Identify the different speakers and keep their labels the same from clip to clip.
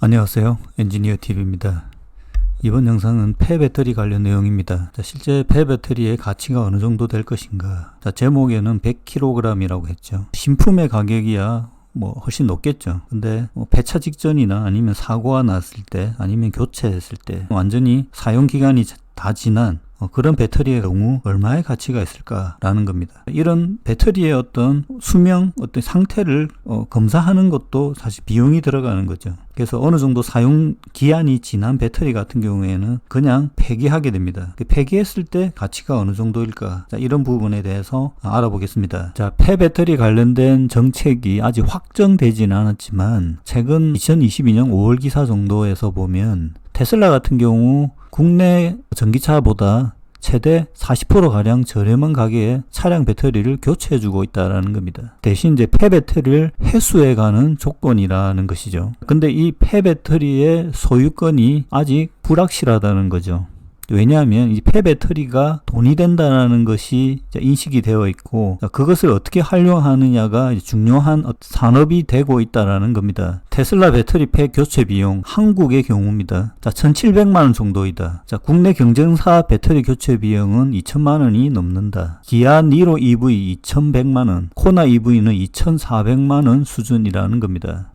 Speaker 1: 안녕하세요. 엔지니어 TV입니다. 이번 영상은 폐배터리 관련 내용입니다. 실제 폐배터리의 가치가 어느 정도 될 것인가. 제목에는 100kg이라고 했죠. 신품의 가격이야 훨씬 높겠죠. 근데 폐차 직전이나 아니면 사고가 났을 때 아니면 교체했을 때 완전히 사용 기간이 다 지난 그런 배터리의 경우 얼마의 가치가 있을까라는 겁니다. 이런 배터리의 어떤 수명, 어떤 상태를 검사하는 것도 사실 비용이 들어가는 거죠. 그래서 어느 정도 사용 기한이 지난 배터리 같은 경우에는 그냥 폐기하게 됩니다. 폐기했을 때 가치가 어느 정도일까? 이런 부분에 대해서 알아보겠습니다. 폐배터리 관련된 정책이 아직 확정되지는 않았지만 최근 2022년 5월 기사 정도에서 보면 테슬라 같은 경우 국내 전기차보다 최대 40%가량 저렴한 가격에 차량 배터리를 교체해주고 있다는 겁니다. 대신 이제 폐배터리를 회수해가는 조건이라는 것이죠. 근데 이 폐배터리의 소유권이 아직 불확실하다는 거죠. 왜냐하면 이 폐배터리가 돈이 된다는 것이 인식이 되어 있고 그것을 어떻게 활용하느냐가 중요한 산업이 되고 있다는 겁니다. 테슬라 배터리 팩 교체 비용 한국의 경우입니다. 1,700만 원 정도이다. 국내 경쟁사 배터리 교체 비용은 2천만 원이 넘는다. 기아 니로 EV 2,100만 원, 코나 EV는 2,400만 원 수준이라는 겁니다.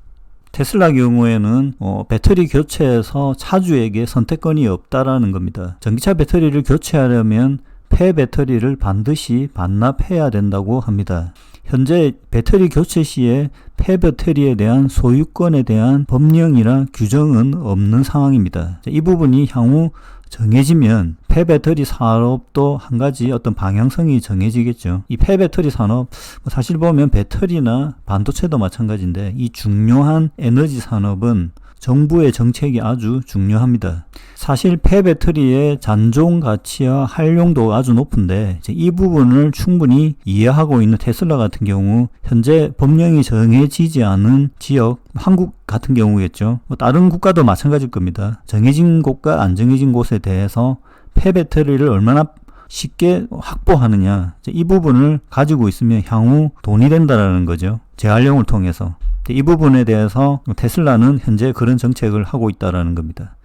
Speaker 1: 테슬라 경우에는 배터리 교체에서 차주에게 선택권이 없다라는 겁니다. 전기차 배터리를 교체하려면 폐배터리를 반드시 반납해야 된다고 합니다. 현재 배터리 교체 시에 폐배터리에 대한 소유권에 대한 법령이나 규정은 없는 상황입니다. 이 부분이 향후 정해지면 폐배터리 산업도 한 가지 어떤 방향성이 정해지겠죠. 이 폐배터리 산업, 사실 보면 배터리나 반도체도 마찬가지인데 이 중요한 에너지 산업은 정부의 정책이 아주 중요합니다. 사실 폐배터리의 잔존 가치와 활용도가 아주 높은데 이 부분을 충분히 이해하고 있는 테슬라 같은 경우 현재 법령이 정해지지 않은 지역, 한국 같은 경우겠죠. 다른 국가도 마찬가지일 겁니다. 정해진 곳과 안 정해진 곳에 대해서 폐배터리를 얼마나 쉽게 확보하느냐, 이 부분을 가지고 있으면 향후 돈이 된다는 거죠. 재활용을 통해서. 이 부분에 대해서 테슬라는 현재 그런 정책을 하고 있다는 겁니다.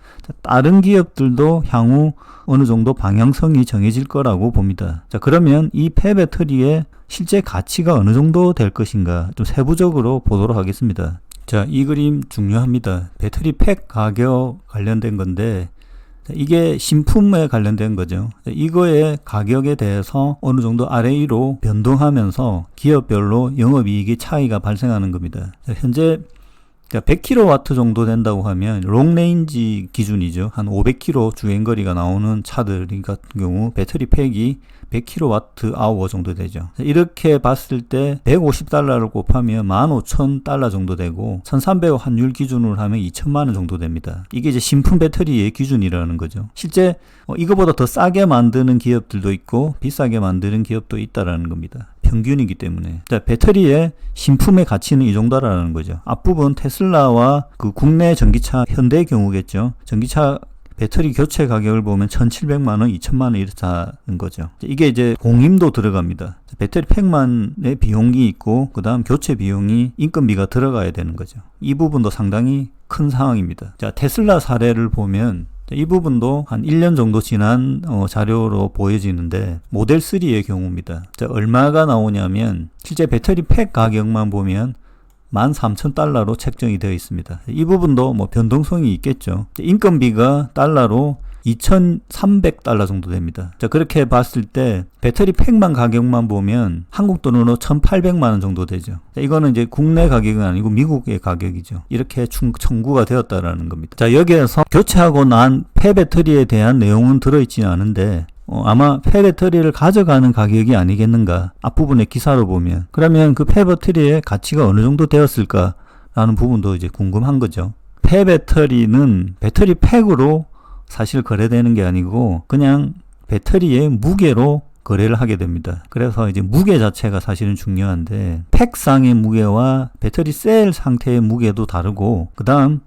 Speaker 1: 다른 기업들도 향후 어느 정도 방향성이 정해질 거라고 봅니다. 그러면 이 폐배터리의 실제 가치가 어느 정도 될 것인가 좀 세부적으로 보도록 하겠습니다. 이 그림 중요합니다. 배터리 팩 가격 관련된 건데 이게 신품에 관련된 거죠. 이거의 가격에 대해서 어느 정도 아래 위로 변동하면서 기업별로 영업이익의 차이가 발생하는 겁니다. 현재 100kW 정도 된다고 하면 롱레인지 기준이죠. 한 500km 주행거리가 나오는 차들 같은 경우 배터리 팩이 100kWh 정도 되죠. 이렇게 봤을 때 $150를 곱하면 15,000달러 정도 되고 1,300원 환율 기준으로 하면 2천만 원 정도 됩니다. 이게 이제 신품 배터리의 기준이라는 거죠. 실제 이거보다 더 싸게 만드는 기업들도 있고 비싸게 만드는 기업도 있다라는 겁니다. 평균이기 때문에. 배터리의 신품의 가치는 이 정도라는 거죠. 앞부분 테슬라와 그 국내 전기차 현대의 경우겠죠. 전기차 배터리 교체 가격을 보면 1,700만 원, 2천만 원 이렇다는 거죠. 이게 이제 공임도 들어갑니다. 배터리 팩만의 비용이 있고 그 다음 교체 비용이 인건비가 들어가야 되는 거죠. 이 부분도 상당히 큰 상황입니다. 테슬라 사례를 보면 이 부분도 한 1년 정도 지난 자료로 보여지는데 모델 3의 경우입니다. 얼마가 나오냐면 실제 배터리 팩 가격만 보면 13,000달러로 책정이 되어 있습니다. 이 부분도 변동성이 있겠죠. 인건비가 달러로 2,300달러 정도 됩니다. 그렇게 봤을 때 배터리 팩만 가격만 보면 한국 돈으로 1,800만 원 정도 되죠. 이거는 이제 국내 가격은 아니고 미국의 가격이죠. 이렇게 청구가 되었다라는 겁니다. 여기에서 교체하고 난 폐배터리에 대한 내용은 들어있지는 않은데 아마 폐배터리를 가져가는 가격이 아니겠는가 앞부분의 기사로 보면 그러면 그 폐배터리의 가치가 어느 정도 되었을까 라는 부분도 이제 궁금한 거죠. 폐배터리는 배터리 팩으로 사실 거래되는 게 아니고 그냥 배터리의 무게로 거래를 하게 됩니다. 그래서 이제 무게 자체가 사실은 중요한데 팩상의 무게와 배터리 셀 상태의 무게도 다르고 그 다음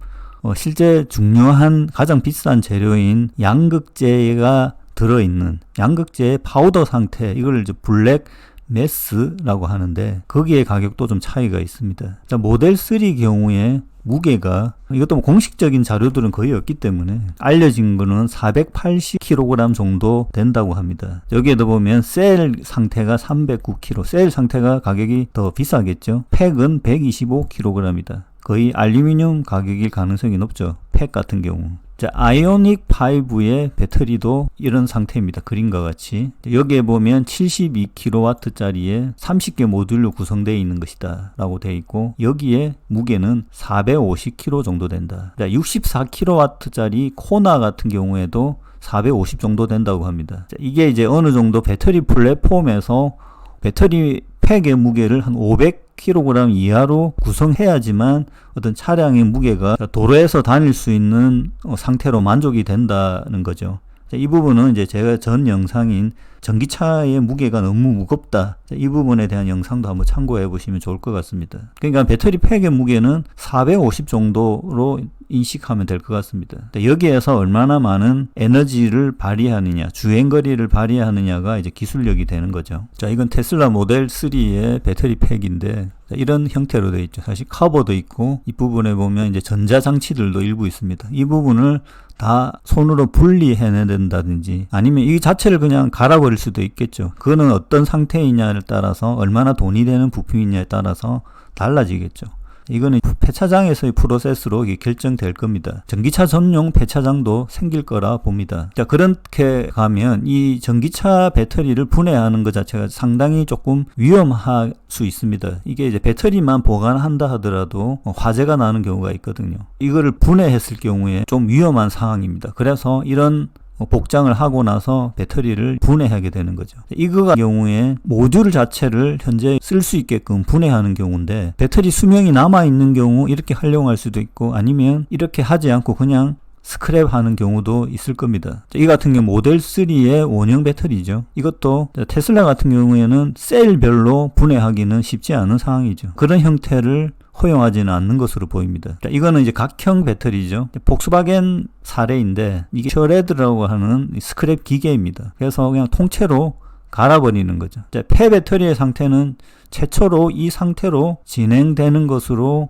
Speaker 1: 실제 중요한 가장 비싼 재료인 양극재가 들어있는 양극재의 파우더 상태, 이걸 이제 블랙 매스라고 하는데 거기에 가격도 좀 차이가 있습니다. 모델 3 경우에 무게가, 이것도 뭐 공식적인 자료들은 거의 없기 때문에 알려진 거는 480kg 정도 된다고 합니다. 여기에도 보면 셀 상태가 309kg, 셀 상태가 가격이 더 비싸겠죠. 팩은 125kg이다. 거의 알루미늄 가격일 가능성이 높죠. 팩 같은 경우. 자, 아이오닉 5의 배터리도 이런 상태입니다. 그림과 같이. 여기에 보면 72kW짜리에 30개 모듈로 구성되어 있는 것이다 라고 되어 있고, 여기에 무게는 450kg 정도 된다. 자, 64kW짜리 코나 같은 경우에도 450 정도 된다고 합니다. 자, 이게 이제 어느 정도 배터리 플랫폼에서 배터리 팩의 무게를 한 500kg 이하로 구성해야지만 어떤 차량의 무게가 도로에서 다닐 수 있는 상태로 만족이 된다는 거죠. 이 부분은 이제 제가 전 영상인 전기차의 무게가 너무 무겁다, 이 부분에 대한 영상도 한번 참고해 보시면 좋을 것 같습니다. 그러니까 배터리 팩의 무게는 450 정도로 인식하면 될 것 같습니다. 여기에서 얼마나 많은 에너지를 발휘하느냐, 주행거리를 발휘하느냐가 이제 기술력이 되는 거죠. 자, 이건 테슬라 모델 3의 배터리 팩인데, 이런 형태로 되어 있죠. 사실 커버도 있고, 이 부분에 보면 이제 전자장치들도 일부 있습니다. 이 부분을 다 손으로 분리해내야 된다든지, 아니면 이 자체를 그냥 갈아버릴 수도 있겠죠. 그거는 어떤 상태이냐에 따라서, 얼마나 돈이 되는 부품이냐에 따라서 달라지겠죠. 이거는 폐차장에서의 프로세스로 결정될 겁니다. 전기차 전용 폐차장도 생길 거라 봅니다. 자, 그렇게 가면 이 전기차 배터리를 분해하는 것 자체가 상당히 조금 위험할 수 있습니다. 이게 이제 배터리만 보관한다 하더라도 화재가 나는 경우가 있거든요. 이거를 분해했을 경우에 좀 위험한 상황입니다. 그래서 이런 복장을 하고 나서 배터리를 분해하게 되는 거죠. 이거 같은 경우에 모듈 자체를 현재 쓸 수 있게끔 분해하는 경우인데, 배터리 수명이 남아있는 경우 이렇게 활용할 수도 있고, 아니면 이렇게 하지 않고 그냥 스크랩 하는 경우도 있을 겁니다. 이 같은 경우 모델 3의 원형 배터리죠. 이것도 테슬라 같은 경우에는 셀별로 분해하기는 쉽지 않은 상황이죠. 그런 형태를 허용하지는 않는 것으로 보입니다. 자, 이거는 이제 각형 배터리죠. 폭스바겐 사례인데, 이게 셔레드라고 하는 스크랩 기계입니다. 그래서 그냥 통째로 갈아버리는 거죠. 자, 폐배터리의 상태는 최초로 이 상태로 진행되는 것으로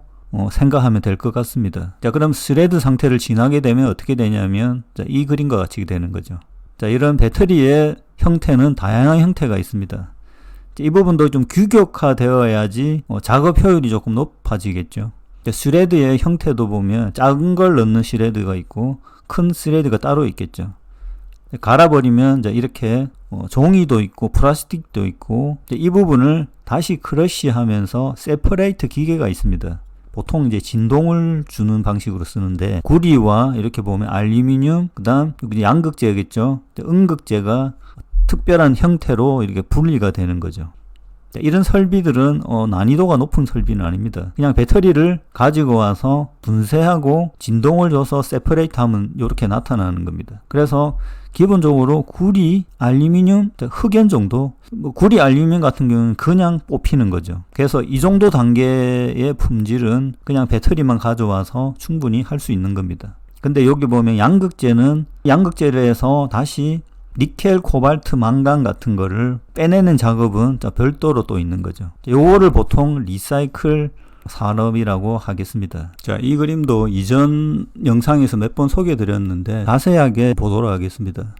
Speaker 1: 생각하면 될 것 같습니다. 자, 그럼 스레드 상태를 지나게 되면 어떻게 되냐면, 자, 이 그림과 같이 되는 거죠. 자, 이런 배터리의 형태는 다양한 형태가 있습니다. 이 부분도 좀 규격화되어야지 작업 효율이 조금 높아지겠죠. 스레드의 형태도 보면 작은 걸 넣는 스레드가 있고 큰 스레드가 따로 있겠죠. 갈아버리면 이제 이렇게 종이도 있고 플라스틱도 있고, 이 부분을 다시 크러쉬하면서 세퍼레이트 기계가 있습니다. 보통 이제 진동을 주는 방식으로 쓰는데, 구리와 이렇게 보면 알루미늄, 그 다음 양극재겠죠. 음극재가 특별한 형태로 이렇게 분리가 되는 거죠. 이런 설비들은 난이도가 높은 설비는 아닙니다. 그냥 배터리를 가지고 와서 분쇄하고 진동을 줘서 세퍼레이트 하면 이렇게 나타나는 겁니다. 그래서 기본적으로 구리, 알루미늄, 흑연 정도, 구리, 알루미늄 같은 경우는 그냥 뽑히는 거죠. 그래서 이 정도 단계의 품질은 그냥 배터리만 가져와서 충분히 할 수 있는 겁니다. 근데 여기 보면 양극재는 양극재를 해서 다시 니켈, 코발트, 망간 같은 거를 빼내는 작업은 별도로 또 있는 거죠. 요거를 보통 리사이클 산업이라고 하겠습니다. 자, 이 그림도 이전 영상에서 몇 번 소개해 드렸는데 자세하게 보도록 하겠습니다.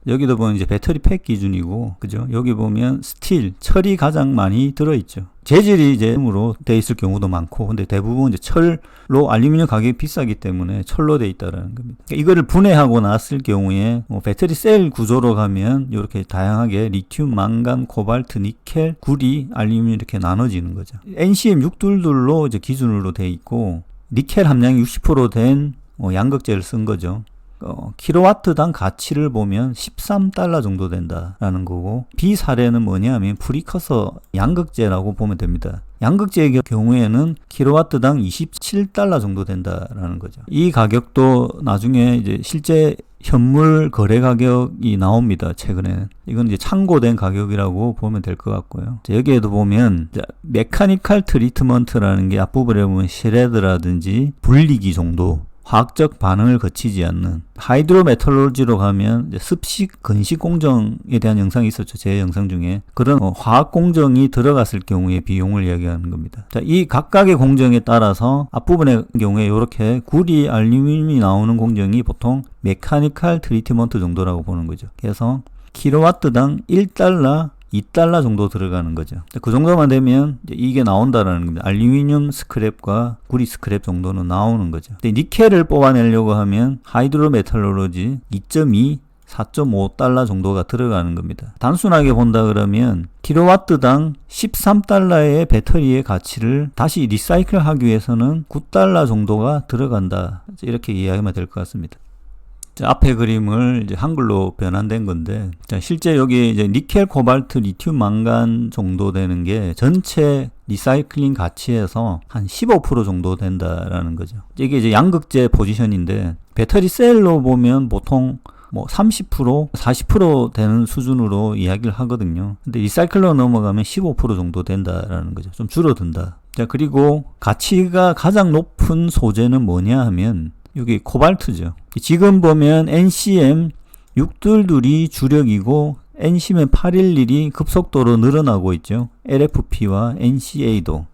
Speaker 1: 여기도 보면 이제 배터리 팩 기준이고, 그죠? 여기 보면 스틸, 철이 가장 많이 들어있죠. 재질이 이제 으로 돼 있을 경우도 많고, 근데 대부분 이제 철로, 알루미늄 가격이 비싸기 때문에 철로 돼 있다라는 겁니다. 그러니까 이거를 분해하고 났을 경우에 배터리 셀 구조로 가면 이렇게 다양하게 리튬, 망간, 코발트, 니켈, 구리, 알루미늄 이렇게 나눠지는 거죠. NCM622로 이제 기준으로 돼 있고, 니켈 함량이 60% 된 양극재를 쓴 거죠. 킬로와트당 가치를 보면 $13 정도 된다라는 거고, B 사례는 뭐냐면 프리커서 양극재라고 보면 됩니다. 양극재의 경우에는 킬로와트당 $27 정도 된다라는 거죠. 이 가격도 나중에 이제 실제 현물 거래 가격이 나옵니다. 최근에. 이건 이제 참고된 가격이라고 보면 될 것 같고요. 여기에도 보면 메카니컬 트리트먼트라는 게 앞부분에 보면 쉐레드라든지 분리기 정도, 화학적 반응을 거치지 않는, 하이드로메탈로지로 가면 이제 습식 건식 공정에 대한 영상이 있었죠. 제 영상 중에. 그런 화학 공정이 들어갔을 경우의 비용을 이야기하는 겁니다. 자, 이 각각의 공정에 따라서 앞부분의 경우에 이렇게 구리, 알루미늄이 나오는 공정이 보통 메카니컬 트리트먼트 정도라고 보는 거죠. 그래서 킬로와트당 1달러, 2달러 정도 들어가는 거죠. 그 정도만 되면 이게 나온다라는 겁니다. 알루미늄 스크랩과 구리 스크랩 정도는 나오는 거죠. 근데 니켈을 뽑아내려고 하면 하이드로메탈로지 2.2, 4.5달러 정도가 들어가는 겁니다. 단순하게 본다 그러면 킬로와트당 13달러의 배터리의 가치를 다시 리사이클 하기 위해서는 9달러 정도가 들어간다. 이렇게 이해하면 될 것 같습니다. 자, 앞에 그림을 이제 한글로 변환된 건데, 자, 실제 여기 이제 니켈, 코발트, 리튬, 망간 정도 되는 게 전체 리사이클링 가치에서 한 15% 정도 된다라는 거죠. 이게 이제 양극재 포지션인데, 배터리 셀로 보면 보통 뭐 30%, 40% 되는 수준으로 이야기를 하거든요. 근데 리사이클로 넘어가면 15% 정도 된다라는 거죠. 좀 줄어든다. 자, 그리고 가치가 가장 높은 소재는 뭐냐 하면 여기 코발트죠. 지금 보면 NCM 622이 주력이고 NCM 811이 급속도로 늘어나고 있죠. LFP와 NCA도.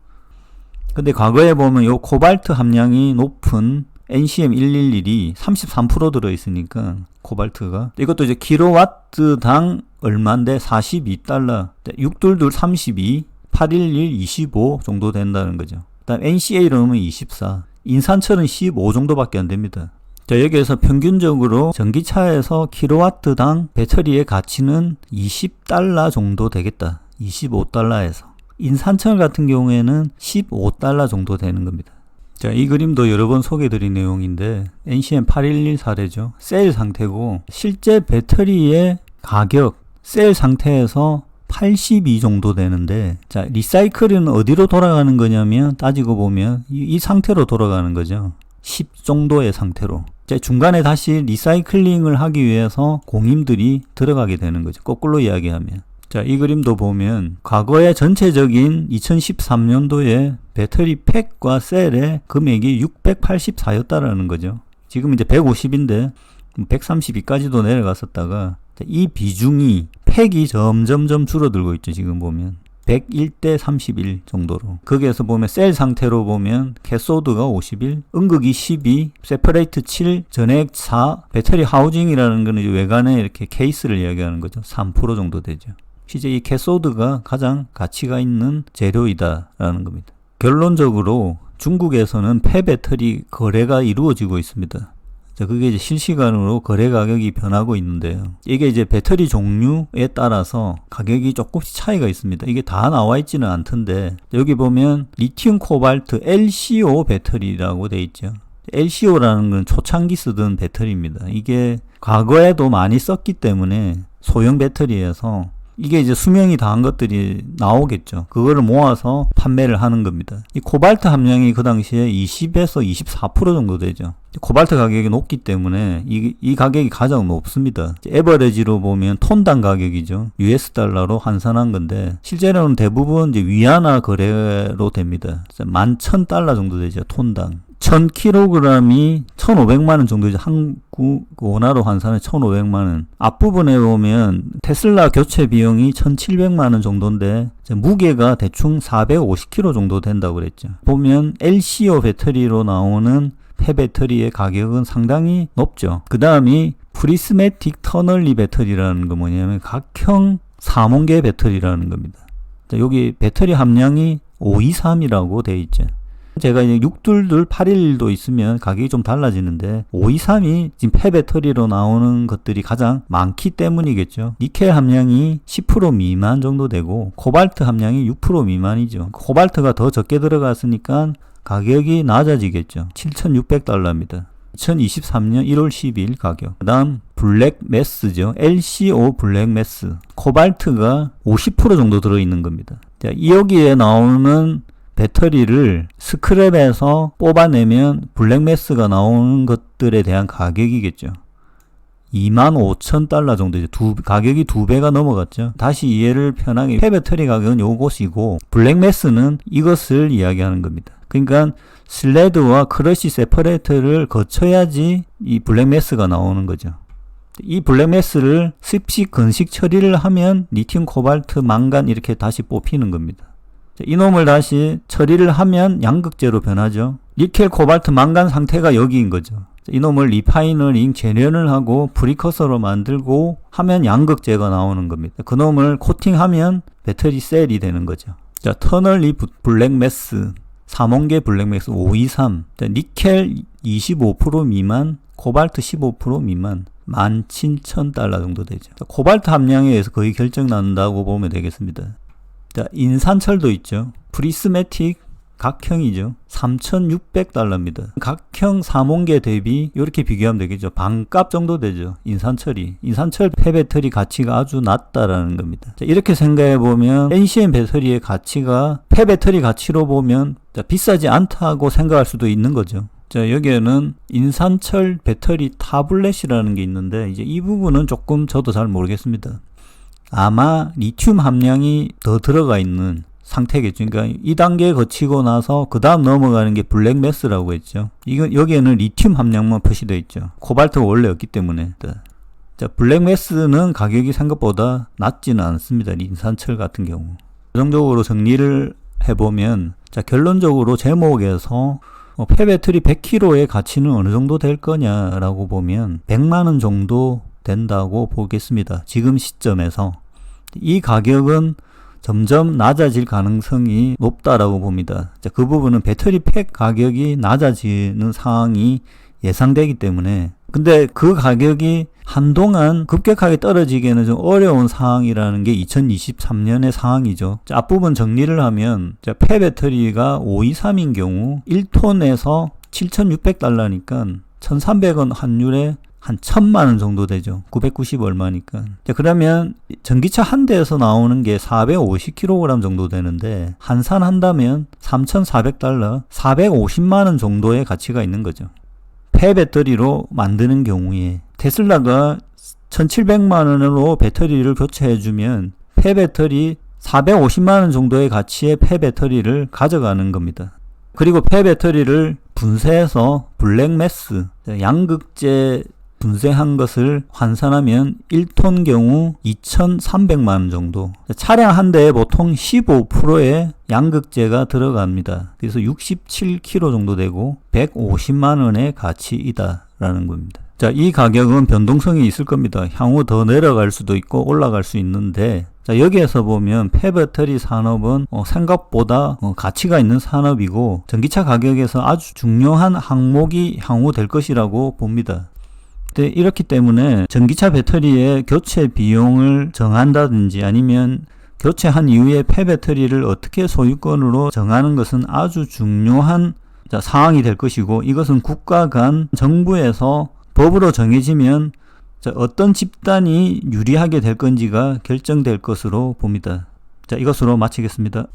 Speaker 1: 근데 과거에 보면 요 코발트 함량이 높은 NCM 111이 33% 들어있으니까 코발트가 이것도 이제 킬로와트당 얼마인데 42달러, 622 32, 811 25 정도 된다는 거죠. 그다음 NCA로 넣으면 24. 인산철은 15 정도밖에 안 됩니다. 자, 여기에서 평균적으로 전기차에서 킬로와트당 배터리의 가치는 20달러 정도 되겠다. 25달러에서. 인산철 같은 경우에는 15달러 정도 되는 겁니다. 자, 이 그림도 여러 번 소개해드린 내용인데 NCM 811 사례죠. 셀 상태고 실제 배터리의 가격, 셀 상태에서 82 정도 되는데, 자, 리사이클은 어디로 돌아가는 거냐면 따지고 보면 이 상태로 돌아가는 거죠. 10 정도의 상태로. 자, 중간에 다시 리사이클링을 하기 위해서 공임들이 들어가게 되는 거죠. 거꾸로 이야기하면. 자, 이 그림도 보면 과거의 전체적인 2013년도에 배터리 팩과 셀의 금액이 684였다라는 거죠. 지금 이제 150인데 132까지도 내려갔었다가 이 비중이 팩이 점점점 줄어들고 있죠. 지금 보면 101대 31 정도로. 거기에서 보면 셀 상태로 보면 캐소드가 51, 음극이 12, 세퍼레이트 7, 전액 4, 배터리 하우징이라는 거는 이제 외관에 이렇게 케이스를 이야기하는 거죠. 3% 정도 되죠. 실제 이 캐소드가 가장 가치가 있는 재료이다라는 겁니다. 결론적으로 중국에서는 폐배터리 거래가 이루어지고 있습니다. 자, 그게 이제 실시간으로 거래 가격이 변하고 있는데요. 이게 이제 배터리 종류에 따라서 가격이 조금씩 차이가 있습니다. 이게 다 나와 있지는 않던데, 여기 보면 리튬 코발트 LCO 배터리라고 돼 있죠. LCO라는 건 초창기 쓰던 배터리입니다. 이게 과거에도 많이 썼기 때문에 소형 배터리에서 이게 이제 수명이 다한 것들이 나오겠죠. 그거를 모아서 판매를 하는 겁니다. 이 코발트 함량이 그 당시에 20에서 24% 정도 되죠. 코발트 가격이 높기 때문에 이 가격이 가장 높습니다. 에버리지로 보면 톤당 가격이죠. US 달러로 환산한 건데 실제로는 대부분 이제 위안화 거래로 됩니다. 11,000달러 정도 되죠. 톤당. 1000kg이 1,500만원 정도 되죠. 한국 원화로 환산해 1,500만원. 앞부분에 보면 테슬라 교체 비용이 1,700만원 정도인데 무게가 대충 450kg 정도 된다고 그랬죠. 보면 LCO 배터리로 나오는 폐배터리의 가격은 상당히 높죠. 그 다음이 프리스매틱 터널리 배터리라는 거 뭐냐면 각형 삼원계 배터리라는 겁니다. 자, 여기 배터리 함량이 523이라고 돼 있죠. 제가 이제 622, 811도 있으면 가격이 좀 달라지는데 523이 지금 폐배터리로 나오는 것들이 가장 많기 때문이겠죠. 니켈 함량이 10% 미만 정도 되고 코발트 함량이 6% 미만이죠. 코발트가 더 적게 들어갔으니까 가격이 낮아지겠죠. 7,600달러입니다. 2023년 1월 12일 가격. 그 다음 블랙매스죠. LCO 블랙매스. 코발트가 50% 정도 들어있는 겁니다. 자, 여기에 나오는 배터리를 스크랩에서 뽑아내면 블랙매스가 나오는 것들에 대한 가격이겠죠. 25,000달러 정도 이제 가격이 2배가 넘어갔죠. 다시 이해를 편하게 폐배터리 가격은 요것이고 블랙매스는 이것을 이야기하는 겁니다. 그러니까 슬레드와 크러쉬 세퍼레이터를 거쳐야지 이 블랙매스가 나오는 거죠. 이 블랙매스를 습식, 건식 처리를 하면 리튬, 코발트, 망간 이렇게 다시 뽑히는 겁니다. 이놈을 다시 처리를 하면 양극재로 변하죠. 니켈, 코발트, 망간 상태가 여기인 거죠. 이놈을 리파이너링, 재련을 하고 프리커서로 만들고 하면 양극재가 나오는 겁니다. 그놈을 코팅하면 배터리 셀이 되는 거죠. 자, 터널리 블랙매스, 삼원계 블랙매스 523, 니켈 25% 미만, 코발트 15% 미만, 17,000달러 정도 되죠. 자, 코발트 함량에 의해서 거의 결정난다고 보면 되겠습니다. 자, 인산철도 있죠. 프리스매틱 각형이죠. 3,600달러입니다. 각형 삼원계 대비 이렇게 비교하면 되겠죠. 반값 정도 되죠. 인산철이. 인산철 폐배터리 가치가 아주 낮다라는 겁니다. 자, 이렇게 생각해 보면 NCM 배터리의 가치가 폐배터리 가치로 보면 비싸지 않다고 생각할 수도 있는 거죠. 자, 여기에는 인산철 배터리 타블렛이라는 게 있는데 이제 이 부분은 조금 저도 잘 모르겠습니다. 아마 리튬 함량이 더 들어가 있는 상태겠죠. 그러니까 2단계 거치고 나서 그 다음 넘어가는 게 블랙매스라고 했죠. 이건 여기에는 리튬 함량만 표시되어 있죠. 코발트가 원래 없기 때문에. 자, 블랙매스는 가격이 생각보다 낮지는 않습니다. 인산철 같은 경우. 최종적으로 정리를 해보면, 자, 결론적으로 제목에서 폐배터리 100kg의 가치는 어느 정도 될 거냐라고 보면 100만원 정도 된다고 보겠습니다. 지금 시점에서. 이 가격은 점점 낮아질 가능성이 높다라고 봅니다. 자, 그 부분은 배터리 팩 가격이 낮아지는 상황이 예상되기 때문에, 근데 그 가격이 한동안 급격하게 떨어지기에는 좀 어려운 상황이라는 게 2023년의 상황이죠. 자, 앞부분 정리를 하면, 자, 폐배터리가 523인 경우 1톤에서 7,600달러니까 1,300원 환율에 한 1,000만원 정도 되죠. 990 얼마니까. 자, 그러면 전기차 한 대에서 나오는 게 450kg 정도 되는데 환산한다면 3,400달러, 450만원 정도의 가치가 있는 거죠. 폐배터리로 만드는 경우에 테슬라가 1,700만원으로 배터리를 교체해주면 폐배터리 450만원 정도의 가치의 폐배터리를 가져가는 겁니다. 그리고 폐배터리를 분쇄해서 블랙매스, 양극재 분쇄한 것을 환산하면 1톤 경우 2,300만원 정도. 차량 한 대에 보통 15%의 양극재가 들어갑니다. 그래서 67kg 정도 되고 150만원의 가치이다 라는 겁니다. 자, 이 가격은 변동성이 있을 겁니다. 향후 더 내려갈 수도 있고 올라갈 수 있는데, 자, 여기에서 보면 폐배터리 산업은 생각보다 가치가 있는 산업이고 전기차 가격에서 아주 중요한 항목이 향후 될 것이라고 봅니다. 이렇기 때문에 전기차 배터리의 교체 비용을 정한다든지 아니면 교체한 이후에 폐배터리를 어떻게 소유권으로 정하는 것은 아주 중요한 사항이 될 것이고, 이것은 국가 간 정부에서 법으로 정해지면 어떤 집단이 유리하게 될 건지가 결정될 것으로 봅니다. 자, 이것으로 마치겠습니다.